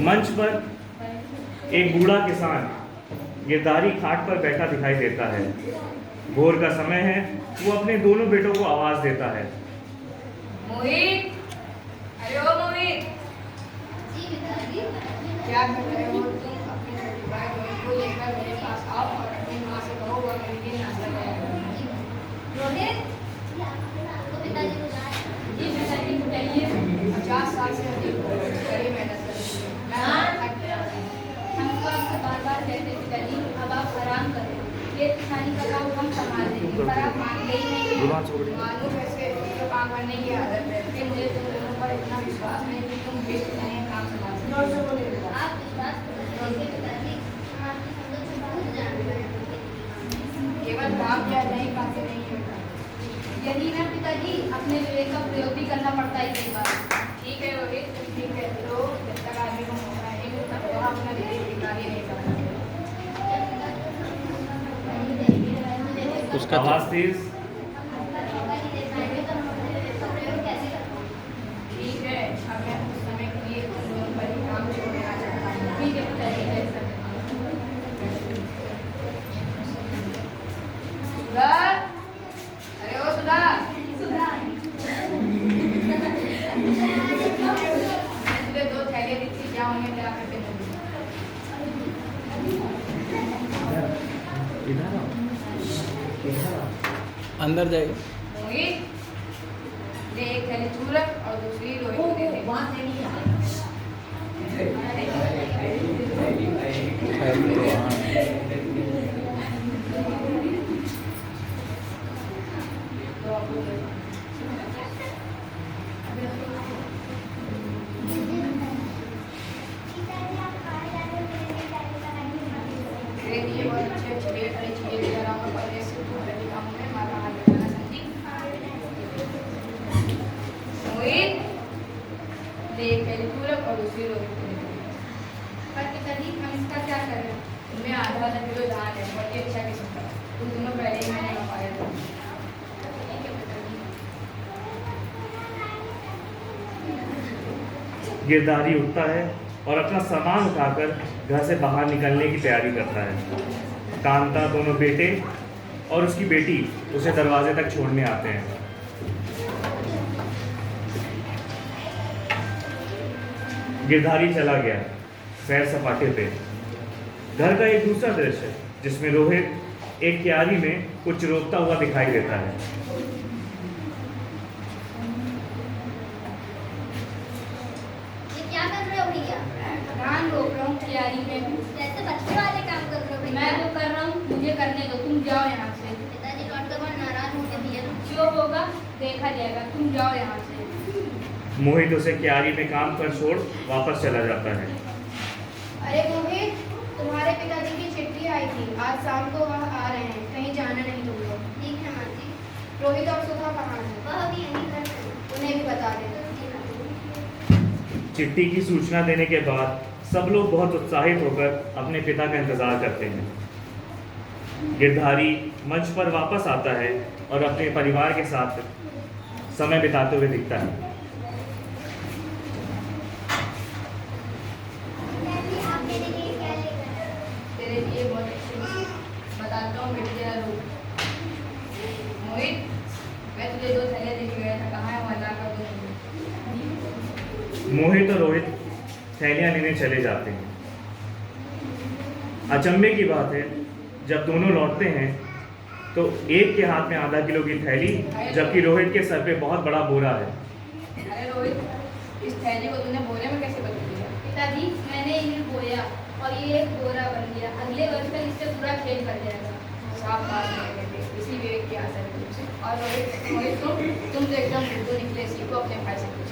मंच पर एक बूढ़ा किसान गिरधारी खाट पर बैठा दिखाई देता है। भोर का समय है। वो अपने दोनों बेटों को आवाज देता है। मोहित, अरे ओ मोहित, जी पिताजी। क्या कर रहे हो तुम? अपने छोटे भाई रोहित को लेकर मेरे पास आओ और अपनी माँ से कहो वह मेरे लिए नाश्ता तैयार करे। रोहित, तो पिताजी को जी पिताजी बताइए। 50 साल से अधिक कड़ी मेहनत कर रही है। मैं थक गया हूँ। हम तो आपसे बार बार कहते पिताजी अब आप आराम करें, ये किसानी का काम हम संभाल लेंगे, पर आप मानते ही नहीं। मालूम वैसे तो काम करने की आदत है, लेकिन मुझे तुम लोगों पर इतना विश्वास नहीं कि तुम बेस्ट नहीं काम संभाल सकते। आप विश्वास करेंगे पिताजी, हम आपकी समझ से बहुत जानते हैं। केवल काम या नहीं खाते नहीं होता। यही ना पिताजी, अपने विवेक का प्रयोग भी करना पड़ता है कई बार। ठीक है रोहित, ठीक है, तो जब तक आदमी को मौका है तब तक अपना कार्य नहीं करना। उसका आवाज तेज। ठीक है, अब मैं उस समय के लिए तुम लोगों पर ही काम छोड़ने आ जाता हूँ। ठीक है पिताजी, जैसा सुधा, अरे ओ सुधा, मैं तुझे 2 थैलियाँ दी थी, क्या उन्हें क्या करके दे दूँ? अंदर जाइए। मोहित, ले एक थैली तू रख और दूसरी रोहित को दे दे। तो आप लोग देखिए बहुत अच्छे अच्छे ढेर सारी चीजें लेकर आऊंगा, पर ऐसे तो घर के कामों में हमारा हाथ लगाना समझी। मोहित, ले एक थैली तू रख और दूसरी रोहित को दे दे। पर पिताजी हम इसका क्या करें? उनमें आधा किलो धान है, बहुत ही अच्छा किस्म का। उन दिनों पहले ही मैंने मंगवाया था। ठीक है पिताजी। गिरधारी उठता है और अपना सामान उठाकर घर से बाहर निकलने की तैयारी करता है। कांता, दोनों बेटे और उसकी बेटी उसे दरवाजे तक छोड़ने आते हैं। गिरधारी चला गया सैर सपाटे पे। घर का एक दूसरा दृश्य जिसमें रोहित एक क्यारी में कुछ रोकता हुआ दिखाई देता है। ये क्या कर रहे हो भैया? धान रोक रहा हूँ क्यारी में। जैसे बच्चे वाले काम कर रहे हो भैया। मैं जो कर रहा हूँ मुझे करने दो, तुम जाओ यहाँ से। पिताजी लौट कर बहुत नाराज होंगे भैया। जो होगा देखा जाएगा, तुम जाओ यहाँ से। मोहित उसे क्यारी में काम कर छोड़ वापस चला जाता है। अरे मोहित, तुम्हारे पिताजी की चिट्ठी आई थी, आज शाम को वह आ रहे हैं, कहीं जाना नहीं तुम लोग। ठीक है माँ जी। रोहित और सुधा कहाँ हैं? वह भी यहीं घर में। उन्हें भी बता देना। चिट्ठी की सूचना देने के बाद सब लोग बहुत उत्साहित होकर अपने पिता का इंतजार करते हैं। गिरधारी मंच पर वापस आता है और अपने परिवार के साथ समय बिताते हुए दिखता है। आप मेरे लिए क्या लेकर आए? तेरे लिए बहुत अच्छी बताता हूँ बेटे, जरा रुक। मोहित, मैं तुझे 2 थैलियाँ देके गया था, कहाँ है वहाँ जाकर दो मुझे। मोहित और रोहित थैलियां लेने चले जाते हैं। अचंभे की बात है, जब दोनों लौटते हैं तो एक के हाथ में आधा किलो की थैली, जबकि रोहित के सर पे बहुत बड़ा बोरा है। अरे रोहित, इस थैली को तूने बोरे में कैसे बदल दिया? पिताजी मैंने इन्हें बोया और ये एक बोरा बन गया। अगले वर्ष तक इससे पूरा खेल कर जाएगा। साफ बात है बेटे, इसी विवेक की आशा है तुमसे। और रोहित, तुम तो एकदम बुद्धू निकले, सीखो अपने भाई से कुछ।